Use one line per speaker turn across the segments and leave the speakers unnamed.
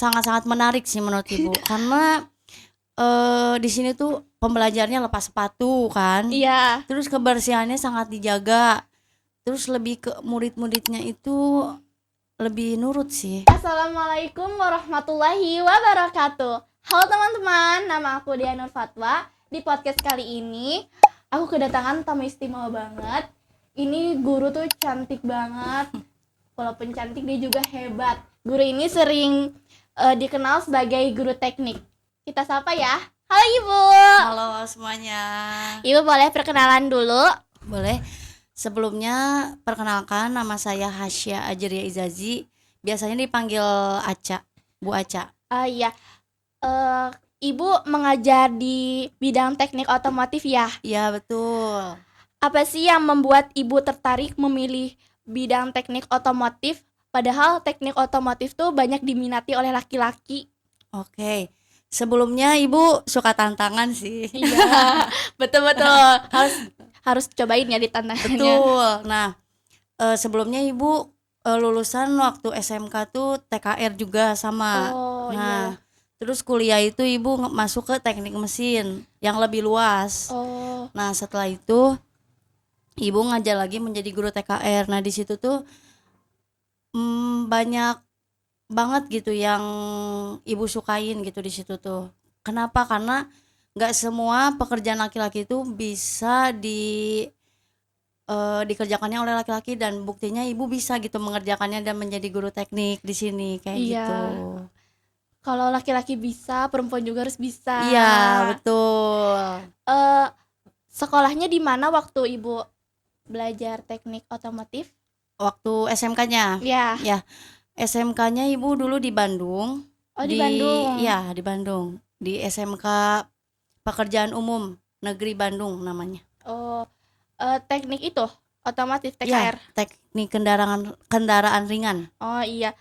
sangat-sangat menarik sih menurut Ibu. Karena di sini tuh pembelajarannya lepas sepatu kan.
Iya.
Terus kebersihannya sangat dijaga. Terus lebih ke murid-muridnya itu lebih nurut sih.
Assalamualaikum warahmatullahi wabarakatuh. Halo teman-teman, nama aku Dia Nur Fatwa. Di podcast kali ini aku kedatangan tamu istimewa banget. Ini guru tuh cantik banget. Walaupun cantik dia juga hebat. Guru ini sering dikenal sebagai guru teknik. Kita sapa ya. Halo Ibu.
Halo semuanya.
Ibu boleh perkenalan dulu?
Boleh. Sebelumnya perkenalkan, nama saya Hasya Ajeria Izazi. Biasanya dipanggil Aca, Bu Aca.
Iya. Ibu mengajar di bidang teknik otomotif ya?
Iya betul.
Apa sih yang membuat Ibu tertarik memilih bidang teknik otomotif? Padahal teknik otomotif tuh banyak diminati oleh laki-laki.
Oke. Sebelumnya Ibu suka tantangan sih.
Iya, betul-betul. Harus cobain ya di tantangannya.
Betul. Nah, sebelumnya Ibu lulusan waktu SMK tuh TKR juga sama.
Oh,
Nah,
iya.
terus kuliah itu Ibu masuk ke teknik mesin yang lebih luas.
Oh,
Nah, setelah itu Ibu ngajar lagi menjadi guru TKR. Nah, di situ tuh banyak banget gitu yang Ibu sukain gitu di situ tuh. Kenapa? Karena nggak semua pekerjaan laki-laki itu bisa dikerjakannya oleh laki-laki, dan buktinya Ibu bisa gitu mengerjakannya dan menjadi guru teknik di sini kayak
iya.
gitu.
Kalau laki-laki bisa, perempuan juga harus bisa.
Iya, betul.
Sekolahnya di mana waktu Ibu belajar teknik otomotif?
Waktu SMK-nya.
Ya.
Ya. SMK-nya Ibu dulu di Bandung.
Oh, di Bandung.
Iya, di Bandung. Di SMK Pekerjaan Umum Negeri Bandung namanya.
Oh, teknik itu otomotif
Iya,
TKR.
teknik kendaraan ringan.
Oh iya.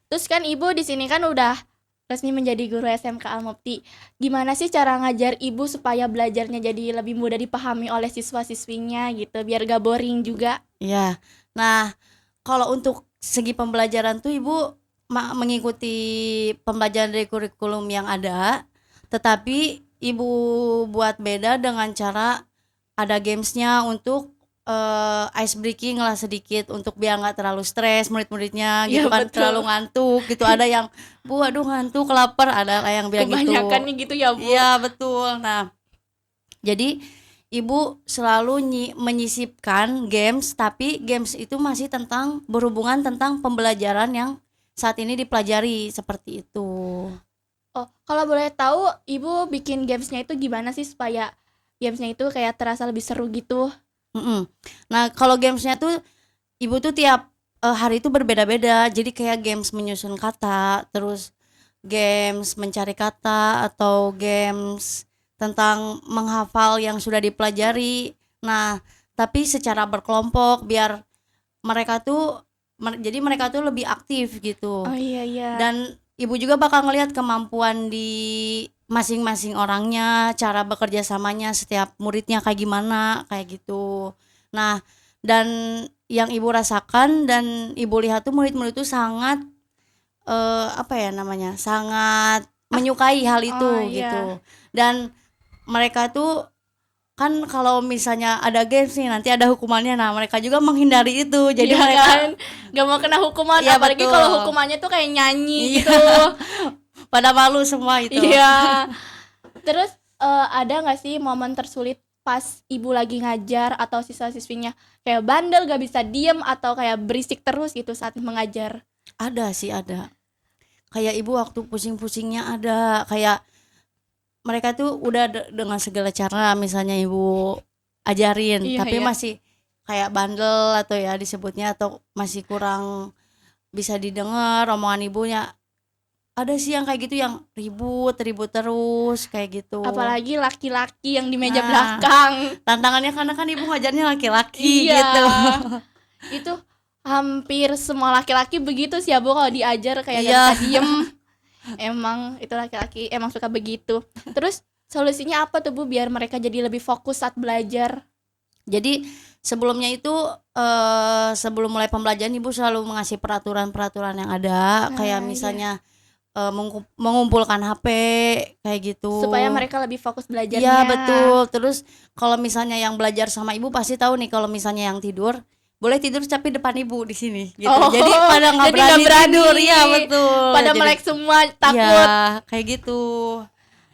Terus kan Ibu di sini kan udah resmi menjadi guru SMK Al-Mufti. Gimana sih cara ngajar Ibu supaya belajarnya jadi lebih mudah dipahami oleh siswa-siswinya gitu, biar gak boring juga?
Iya. Nah, kalau untuk segi pembelajaran tuh Ibu mengikuti pembelajaran dari kurikulum yang ada, tetapi Ibu buat beda dengan cara ada gamesnya untuk ice breaking lah sedikit, untuk biar nggak terlalu stres murid-muridnya gitu
Iya,
kan,
betul.
terlalu ngantuk gitu. Ada yang Bu aduh ngantuk lapar, ada yang bilang gitu.
Kebanyakan nih gitu ya, Bu.
Iya betul. Nah, jadi Ibu selalu menyisipkan games, tapi games itu masih berhubungan tentang pembelajaran yang saat ini dipelajari, seperti itu.
Oh, kalau boleh tahu Ibu bikin gamesnya itu gimana sih supaya gamesnya itu kayak terasa lebih seru gitu?
Nah, kalau gamesnya tuh Ibu tuh tiap hari itu berbeda-beda. Jadi kayak games menyusun kata, terus games mencari kata, atau games tentang menghafal yang sudah dipelajari. Nah, tapi secara berkelompok biar mereka tuh jadi mereka tuh lebih aktif gitu.
Oh iya iya.
Dan Ibu juga bakal ngelihat kemampuan di masing-masing orangnya, cara bekerja samanya setiap muridnya kayak gimana, kayak gitu. Nah, dan yang Ibu rasakan dan Ibu lihat tuh murid-murid itu sangat sangat menyukai hal itu
Oh, iya.
gitu. Dan mereka tuh kan kalau misalnya ada games nih nanti ada hukumannya, nah mereka juga menghindari itu. Jadi
Iya
mereka
kan gak mau kena hukuman,
Iya,
apalagi
betul.
kalau hukumannya tuh kayak nyanyi
Iya.
gitu.
pada malu semua itu.
Iya. Terus ada nggak sih momen tersulit pas Ibu lagi ngajar atau siswa-siswinya kayak bandel gak bisa diem atau kayak berisik terus gitu saat mengajar?
Ada sih, ada. Kayak Ibu waktu pusing-pusingnya ada, kayak mereka tuh udah dengan segala cara misalnya Ibu ajarin,
Iya,
tapi
iya.
masih kayak bandel atau ya disebutnya, atau masih kurang bisa didengar omongan Ibunya. Ada sih yang kayak gitu, yang ribut terus kayak gitu.
Apalagi laki-laki yang di meja
Nah,
belakang.
Tantangannya karena kan Ibu ngajarnya laki-laki
Iya.
gitu.
Itu hampir semua laki-laki begitu sih ya Bu, kalau diajar kayak
Iya.
gak bisa diem. Emang itu laki-laki emang suka begitu. Terus solusinya apa tuh Bu biar mereka jadi lebih fokus saat belajar?
Jadi sebelumnya itu sebelum mulai pembelajaran Ibu selalu mengasih peraturan-peraturan yang ada, kayak
Iya.
misalnya mengumpulkan HP kayak gitu.
Supaya mereka lebih fokus belajarnya.
Iya betul. Terus kalau misalnya yang belajar sama ibu pasti tahu nih kalau misalnya yang tidur boleh tidur tapi depan ibu di sini gitu.
Oh,
Jadi pada nggak
jadi nggak
berani,
berani.
tidur. Iya betul.
Pada
Jadi,
melek semua takut.
ya kayak gitu.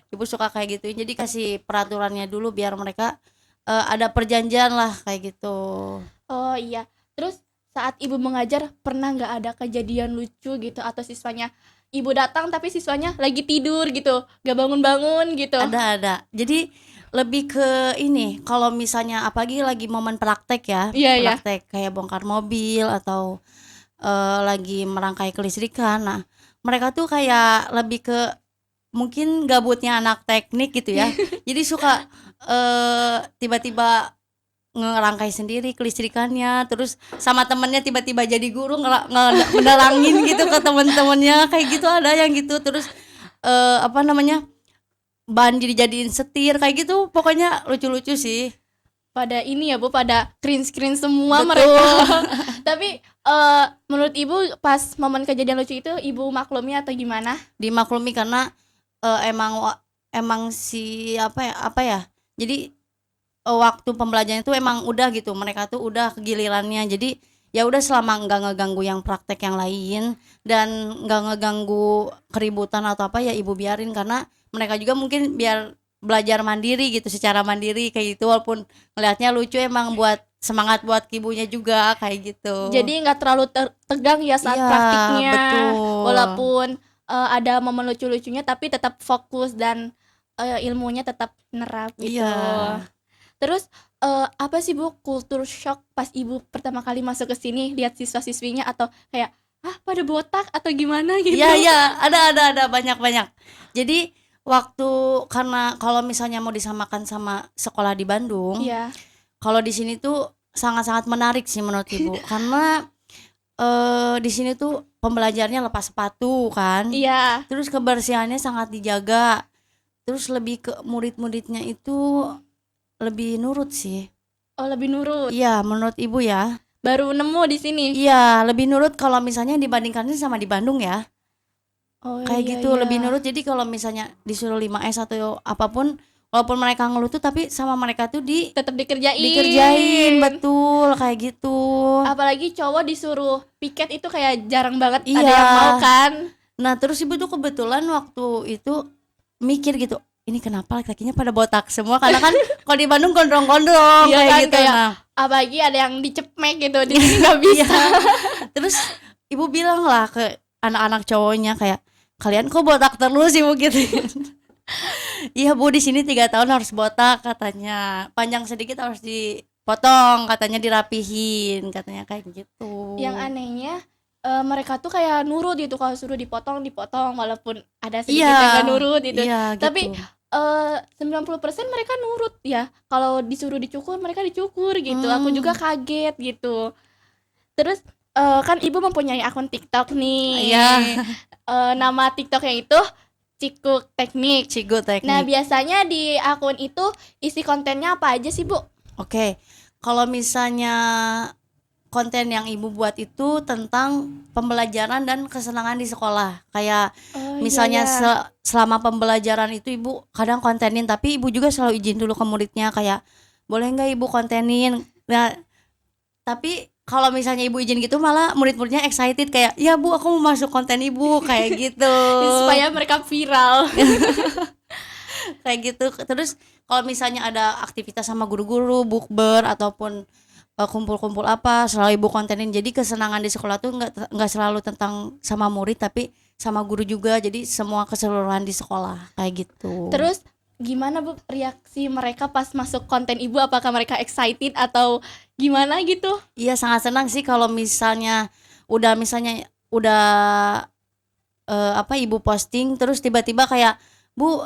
Ibu suka kayak gitu. Jadi kasih peraturannya dulu biar mereka ada perjanjian lah kayak gitu.
Oh iya. Terus saat ibu mengajar pernah nggak ada kejadian lucu gitu atau siswanya ibu datang tapi siswanya lagi tidur gitu, gak bangun-bangun gitu?
Ada. Jadi lebih ke ini, kalau misalnya apalagi lagi momen praktek ya,
Iya, iya.
praktek kayak bongkar mobil atau lagi merangkai kelistrikan. Nah, mereka tuh kayak lebih ke mungkin gabutnya anak teknik gitu ya. Jadi suka tiba-tiba ngerangkai sendiri kelistrikannya, terus sama temennya tiba-tiba jadi guru ngenerangin gitu ke temen-temennya kayak gitu, ada yang gitu. Terus apa namanya, ban dijadiin setir kayak gitu, pokoknya lucu-lucu sih.
Pada ini ya Bu, pada screen semua
Betul.
mereka. Tapi menurut ibu pas momen kejadian lucu itu ibu maklumi atau gimana?
Dimaklumi karena emang si apa ya, jadi waktu pembelajaran itu emang udah gitu, mereka tuh udah gilirannya. Jadi ya udah, selama nggak ngeganggu yang praktek yang lain dan nggak ngeganggu keributan atau apa, ya ibu biarin, karena mereka juga mungkin biar belajar mandiri gitu, secara mandiri kayak gitu. Walaupun ngelihatnya lucu, emang buat semangat buat ibunya juga kayak gitu.
Jadi nggak terlalu tegang ya saat
Iya,
praktiknya.
betul.
Walaupun ada momen lucu-lucunya tapi tetap fokus dan ilmunya tetap nerap gitu.
Iya.
Terus apa sih Bu kultur shock pas ibu pertama kali masuk ke sini lihat siswa-siswinya, atau kayak pada botak atau gimana gitu?
Iya, ada banyak. Jadi waktu, karena kalau misalnya mau disamakan sama sekolah di Bandung,
Iya.
kalau di sini tuh sangat-sangat menarik sih menurut ibu, karena di sini tuh pembelajarannya lepas sepatu kan,
Iya.
terus kebersihannya sangat dijaga, terus lebih ke murid-muridnya itu lebih nurut sih.
Oh, lebih nurut.
Iya, menurut ibu ya.
Baru nemu di sini.
Iya, lebih nurut kalau misalnya dibandingkannya sama di Bandung ya.
Oh,
Kayak
iya,
gitu,
iya.
lebih nurut. Jadi kalau misalnya disuruh 5S atau apapun, walaupun mereka ngeluh tuh, tapi sama mereka tuh
Tetap dikerjain.
dikerjain, betul kayak gitu.
Apalagi cowok disuruh piket itu kayak jarang banget
Iya.
ada yang mau kan.
Nah, terus ibu tuh kebetulan waktu itu mikir gitu, ini kenapa laki-lakinya pada botak semua, karena kan kalau di Bandung gondrong-gondrong
Iya
kayak
kan,
gitu.
kayak
Nah,
apalagi ada yang dicepmek gitu, di sini nggak bisa.
iya. Terus ibu bilang lah ke anak-anak cowoknya kayak, kalian kok botak terus ibu gitu. Iya Bu, di sini 3 tahun harus botak katanya, panjang sedikit harus dipotong katanya, dirapihin katanya kayak gitu.
Yang anehnya mereka tuh kayak nurut gitu, kalau suruh dipotong walaupun ada sedikit
Iya.
yang nggak nurut gitu.
Iya,
Tapi
gitu.
90% mereka nurut ya. Kalau disuruh dicukur mereka dicukur gitu. Aku juga kaget gitu. Terus kan ibu mempunyai akun TikTok nih.
Iya.
Nama TikToknya itu Cikuk Teknik.
Cigo teknik.
Nah, biasanya di akun itu isi kontennya apa aja sih, Bu?
Oke, kalau misalnya konten yang ibu buat itu tentang pembelajaran dan kesenangan di sekolah, kayak misalnya selama pembelajaran itu ibu kadang kontenin, tapi ibu juga selalu izin dulu ke muridnya kayak, boleh nggak ibu kontenin. Nah, tapi kalau misalnya ibu izin gitu, malah murid-muridnya excited kayak, ya Bu, aku mau masuk konten ibu kayak gitu.
supaya mereka viral.
Kayak gitu. Terus kalau misalnya ada aktivitas sama guru-guru, bukber ataupun kumpul-kumpul apa, selalu ibu kontenin. Jadi kesenangan di sekolah tuh nggak selalu tentang sama murid, tapi sama guru juga. Jadi semua keseluruhan di sekolah kayak gitu.
Terus gimana Bu reaksi mereka pas masuk konten ibu? Apakah mereka excited atau gimana gitu?
Iya, sangat senang sih kalau misalnya udah ibu posting terus tiba-tiba kayak, Bu,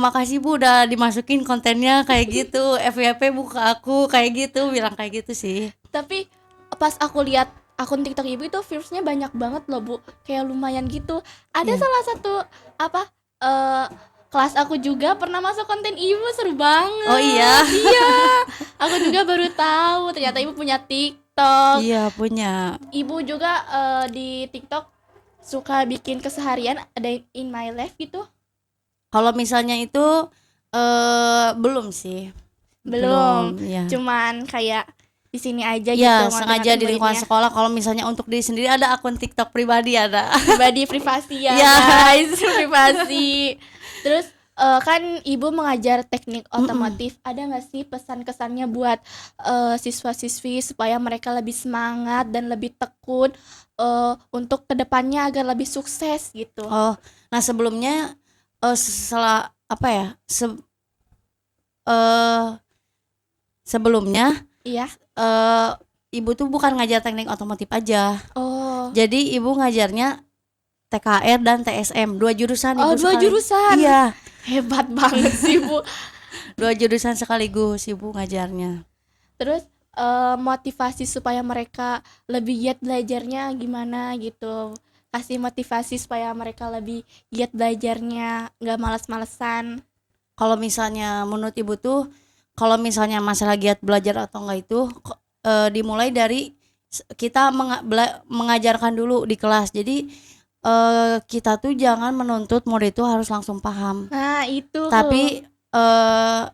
makasih Bu udah dimasukin kontennya kayak gitu, FYP Bu ke aku kayak gitu, bilang kayak gitu sih.
Tapi pas aku lihat akun TikTok ibu itu viewsnya banyak banget loh Bu, kayak lumayan gitu. Ada salah satu kelas aku juga pernah masuk konten ibu, seru banget.
Oh iya.
Iya, aku juga baru tahu ternyata ibu punya TikTok.
Iya, punya.
Ibu juga di TikTok suka bikin keseharian ada in my life gitu?
Kalau misalnya itu belum sih.
Belum.
Ya.
Cuman kayak di sini aja gitu
Ya,
ngonten
sengaja di lingkungan
baiknya.
sekolah. Kalau misalnya untuk diri sendiri ada akun TikTok pribadi ada.
Pribadi privasi ya
Ya.
guys, privasi. Terus kan ibu mengajar teknik otomotif, ada nggak sih pesan-kesannya buat siswa-siswi supaya mereka lebih semangat dan lebih tekun untuk kedepannya agar lebih sukses gitu?
Oh, nah sebelumnya setelah apa ya? Sebelumnya
Iya.
ibu tuh bukan ngajar teknik otomotif aja.
Oh.
Jadi ibu ngajarnya TKR dan TSM, 2 jurusan
Oh,
ibu
2 jurusan.
Iya,
Hebat banget sih, Bu.
2 jurusan sekaligus ibu ngajarnya.
Terus motivasi supaya mereka lebih giat belajarnya gimana gitu? Kasih motivasi supaya mereka lebih giat belajarnya, nggak malas-malesan.
Kalau misalnya menurut ibu tuh, kalau misalnya masalah giat belajar atau enggak itu dimulai dari kita mengajarkan dulu di kelas. Jadi kita tuh jangan menuntut murid itu harus langsung paham.
Nah, itu.
Tapi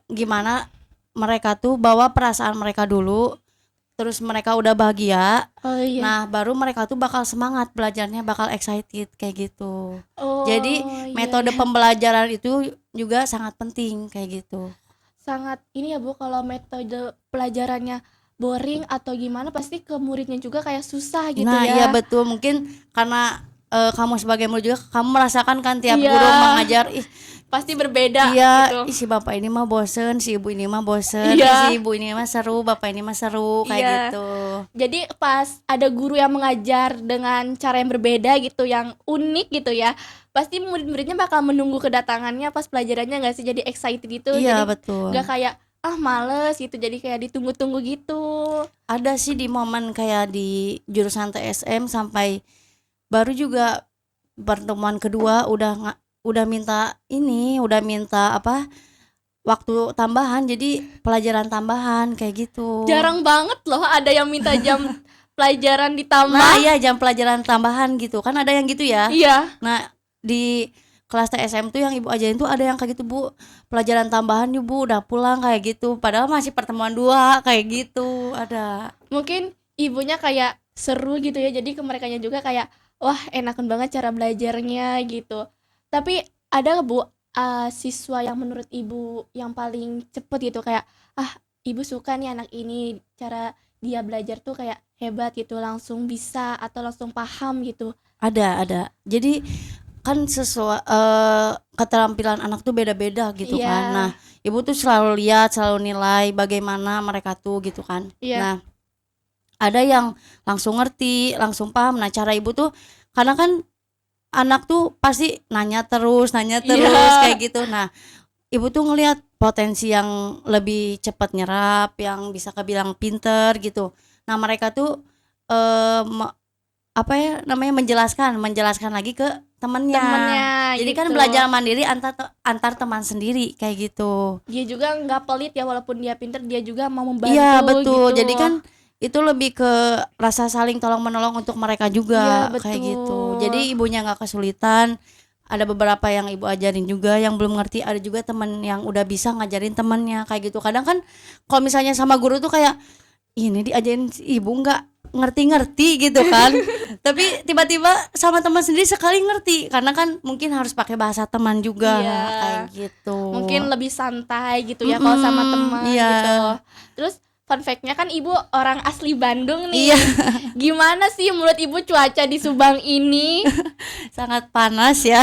gimana mereka tuh bawa perasaan mereka dulu, terus mereka udah bahagia.
Oh iya.
Nah, baru mereka tuh bakal semangat belajarnya, bakal excited kayak gitu.
Oh,
Jadi
iya,
metode
iya.
pembelajaran itu juga sangat penting kayak gitu.
Sangat ini ya, Bu, kalau metode pelajarannya boring atau gimana pasti ke muridnya juga kayak susah gitu
Nah,
ya.
iya betul. Mungkin karena kamu sebagai murid juga kamu merasakan kan tiap
Iya.
guru mengajar,
Pasti berbeda
iya,
gitu.
si bapak ini mah bosen, si ibu ini mah bosen,
Iya.
si ibu ini mah seru, bapak ini mah seru kayak
Iya.
gitu.
Jadi pas ada guru yang mengajar dengan cara yang berbeda gitu, yang unik gitu ya, pasti murid-muridnya bakal menunggu kedatangannya pas pelajarannya nggak sih, jadi excited gitu.
Iya,
Jadi
betul.
nggak kayak males gitu, jadi kayak ditunggu-tunggu gitu.
Ada sih di momen kayak di jurusan TSM sampai baru juga pertemuan kedua udah minta apa waktu tambahan, jadi pelajaran tambahan kayak gitu.
Jarang banget loh ada yang minta jam pelajaran ditambah.
Nah, iya jam pelajaran tambahan gitu kan, ada yang gitu ya.
Iya.
Nah, di kelas TSM tuh yang ibu ajarin tuh ada yang kayak gitu, Bu, pelajaran tambahan nih Bu, udah pulang kayak gitu, padahal masih pertemuan 2 kayak gitu ada.
Mungkin ibunya kayak seru gitu ya, jadi ke merekanya juga kayak wah enakan banget cara belajarnya gitu. Tapi ada nggak, Bu, siswa yang menurut ibu yang paling cepet gitu, kayak ibu suka nih anak ini, cara dia belajar tuh kayak hebat gitu, langsung bisa atau langsung paham gitu?
Ada. Jadi kan keterampilan anak tuh beda-beda gitu
Iya.
kan. Nah, ibu tuh selalu lihat, selalu nilai bagaimana mereka tuh gitu kan.
Iya.
Nah, ada yang langsung ngerti, langsung paham. Nah, cara ibu tuh karena kan anak tuh pasti nanya terus
Iya.
kayak gitu. Nah, ibu tuh ngelihat potensi yang lebih cepat nyerap, yang bisa kebilang pinter gitu. Nah, mereka tuh apa ya namanya, menjelaskan lagi ke temennya. Jadi
gitu.
kan belajar mandiri antar teman sendiri kayak gitu.
Dia juga nggak pelit ya, walaupun dia pinter dia juga mau membantu.
Iya, betul.
gitu.
Jadi kan itu lebih ke rasa saling tolong menolong untuk mereka juga.
Iya,
Kayak
betul.
gitu. Jadi ibunya nggak kesulitan. Ada beberapa yang ibu ajarin juga yang belum ngerti, ada juga teman yang udah bisa ngajarin temennya kayak gitu. Kadang kan kalau misalnya sama guru tuh kayak ini diajarin ibu nggak ngerti gitu kan. Tapi tiba-tiba sama teman sendiri sekali ngerti, karena kan mungkin harus pakai bahasa teman juga.
Iya.
Kayak gitu.
Mungkin lebih santai gitu ya kalau sama teman
iya.
gitu. Terus fun fact-nya kan ibu orang asli Bandung nih.
Iya.
Gimana sih menurut ibu cuaca di Subang ini?
Sangat panas ya.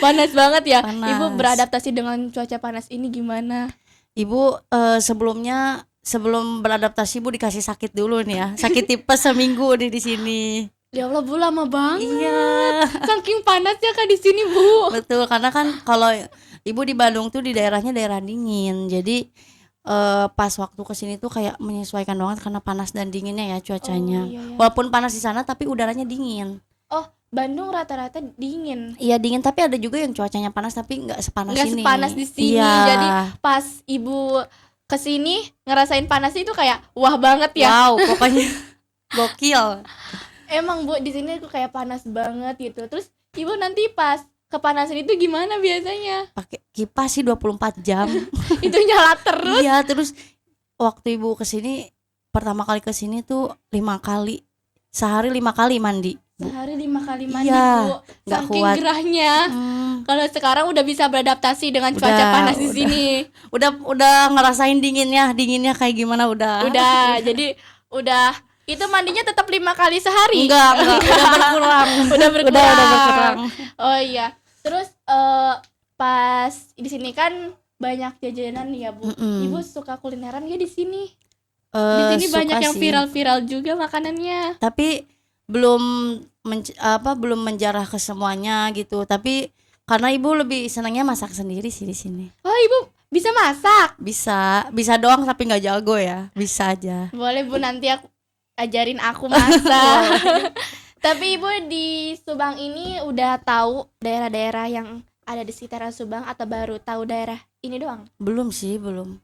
Panas banget ya.
Panas.
Ibu beradaptasi dengan cuaca panas ini gimana?
Ibu sebelum beradaptasi ibu dikasih sakit dulu nih ya. Sakit tipes seminggu nih di sini.
Ya Allah, Bu, lama banget.
Iya.
Saking panasnya kan di sini, Bu.
Betul, karena kan kalau ibu di Bandung tuh di daerahnya daerah dingin. Jadi pas waktu kesini tuh kayak menyesuaikan banget karena panas dan dinginnya ya cuacanya.
Oh, iya.
Walaupun panas di sana tapi udaranya dingin.
Oh, Bandung rata-rata dingin.
Iya dingin, tapi ada juga yang cuacanya panas tapi nggak sepanas
Nggak
ini.
sepanas di sini.
Iya.
Jadi pas ibu kesini ngerasain panas itu kayak wah banget ya.
Wow, pokoknya gokil.
Emang Bu, di sini aku kayak panas banget gitu. Terus Ibu nanti pas kepanasan itu gimana biasanya?
Pakai kipas sih 24 jam.
Itu nyala terus.
Iya, terus waktu ibu kesini pertama kali kesini tuh 5 kali, sehari 5 kali mandi, Bu.
Sehari 5 kali mandi,
Iya,
Bu.
nggak
Saking
kuat.
gerahnya. Kalau sekarang udah bisa beradaptasi dengan cuaca
Udah,
panas di
udah.
sini.
Udah ngerasain dinginnya kayak gimana udah.
Udah, jadi udah itu mandinya tetap 5 kali sehari.
Enggak, udah berkurang.
Udah berkurang.
Udah berkurang.
Oh iya. Terus pas di sini kan banyak jajanan ya, Bu.
Mm-mm.
Ibu suka kulineran ya di sini? Di sini
Suka
banyak yang
sih.
viral-viral juga makanannya.
Tapi belum belum menjarah ke semuanya gitu. Tapi karena ibu lebih senangnya masak sendiri sih di sini.
Oh, Ibu bisa masak?
Bisa doang tapi nggak jago ya. Bisa aja.
Boleh Bu, nanti ajarin aku masak. Tapi Ibu di Subang ini udah tahu daerah-daerah yang ada di sekitaran Subang atau baru tahu daerah ini doang?
Belum sih, belum.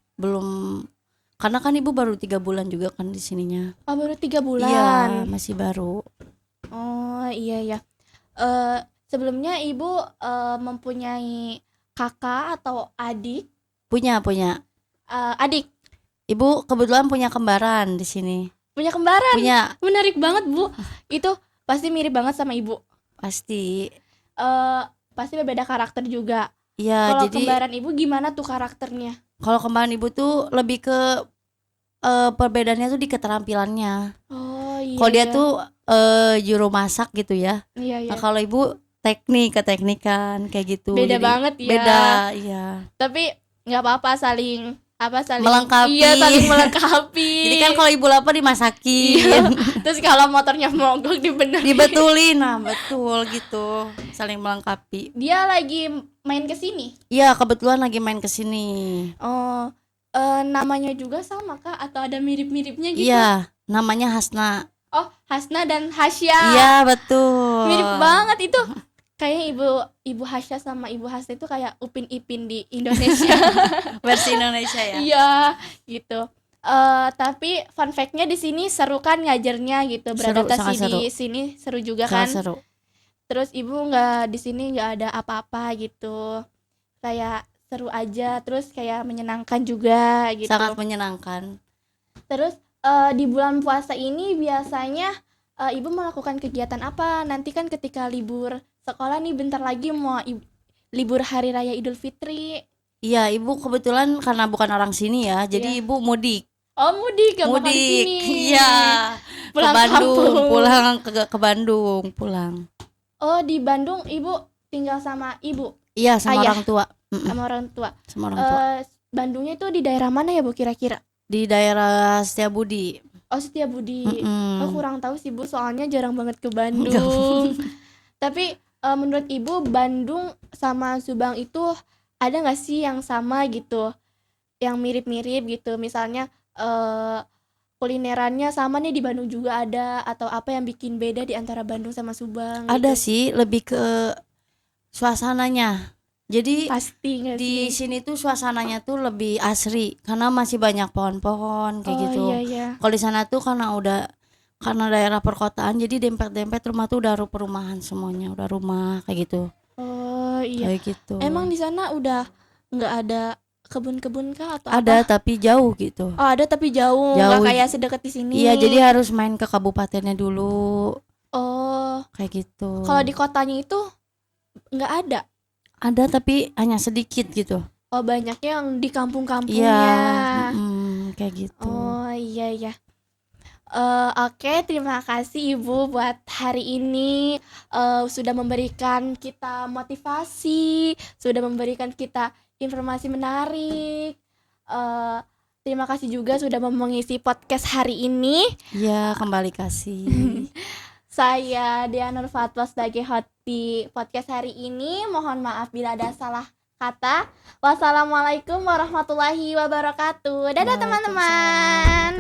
Karena kan ibu baru 3 bulan juga kan di sininya.
Oh, baru 3
Iya,
bulan.
masih baru.
Oh iya ya. Sebelumnya Ibu mempunyai kakak atau adik?
Punya.
Adik.
Ibu kebetulan punya kembaran di sini.
Punya kembaran.
Punya,
Menarik banget, Bu. Itu pasti mirip banget sama Ibu.
pasti.
Pasti berbeda karakter juga.
Iya,
Kalau
jadi
kembaran Ibu gimana tuh karakternya?
kalau kembaran ibu tuh lebih ke perbedaannya tuh di keterampilannya.
Oh iya.
Kalau dia
iya.
tuh juru masak gitu ya.
Iya iya.
Nah, kalau ibu keteknikan kayak gitu.
Beda
Jadi
banget ya.
beda, iya.
Tapi nggak apa-apa, saling
Melengkapi.
Iya, saling melengkapi.
Jadi kan kalau ibu lapar dimasakin.
Terus kalau motornya mogok dibenerin.
Dibetulin, nah betul gitu, saling melengkapi.
Dia lagi main ke sini.
Iya, kebetulan lagi main kesini.
Oh, namanya juga sama kah atau ada mirip-miripnya gitu?
Iya, namanya Hasna.
Oh, Hasna dan Hasya.
Iya, betul.
Mirip banget itu. Kayaknya Ibu Hasya sama Ibu Hasna itu kayak Upin Ipin di Indonesia.
Versi Indonesia ya.
Iya, gitu. Tapi fun fact-nya di sini seru kan ngajarnya gitu, beradaptasi
sangat
di sini seru juga kan.
Sangat seru.
Terus Ibu di sini nggak ada apa-apa gitu, kayak seru aja, terus kayak menyenangkan juga gitu.
Sangat menyenangkan.
Terus di bulan puasa ini biasanya Ibu melakukan kegiatan apa? Nanti kan ketika libur sekolah nih bentar lagi mau libur hari raya Idul Fitri.
Iya, ibu kebetulan karena bukan orang sini ya, jadi
Iya.
ibu mudik.
Oh, mudik ke bakal di
Mudik.
sini.
Iya.
Pulang
ke Bandung,
kampung.
pulang ke Bandung, pulang.
Oh, di Bandung Ibu tinggal sama Ibu,
Iya, sama
Ayah.
orang tua. Mm-mm,
sama orang tua.
sama orang tua.
Bandungnya itu di daerah mana ya Bu kira-kira?
Di daerah Setiabudi.
Oh, Setiabudi.
Mm-mm.
Oh, kurang tahu sih Bu, soalnya jarang banget ke Bandung. Tapi menurut Ibu Bandung sama Subang itu ada nggak sih yang sama gitu, yang mirip-mirip gitu? Misalnya kulinerannya sama nih di Bandung juga ada, atau apa yang bikin beda di antara Bandung sama Subang?
Ada
gitu?
sih, lebih ke suasananya. Jadi
Pasti nggak
di
sih?
sini tuh suasananya tuh lebih asri karena masih banyak pohon-pohon kayak
Oh
gitu.
iya iya.
Kalau di sana tuh karena daerah perkotaan jadi dempet-dempet rumah tuh udah perumahan semuanya, udah rumah kayak gitu.
Oh iya.
Kayak gitu.
Emang di sana udah nggak ada kebun-kebun kah atau
ada
apa?
tapi jauh gitu.
Oh, ada tapi jauh,
Jauh.
nggak kayak sedekat di sini.
Iya, jadi harus main ke kabupatennya dulu
Oh,
kayak gitu.
kalau di kotanya itu nggak ada.
Ada tapi hanya sedikit gitu.
Oh, banyaknya yang di
Iya,
kampung-kampungnya.
kayak gitu.
Oh iya ya. Oke, terima kasih Ibu buat hari ini, sudah memberikan kita motivasi, sudah memberikan kita informasi menarik. Terima kasih juga sudah mengisi podcast hari ini.
Iya, kembali kasih.
Saya Dea Nur Fatwa sebagai host di podcast hari ini. Mohon maaf bila ada salah kata. Wassalamualaikum warahmatullahi wabarakatuh. Dadah teman-teman.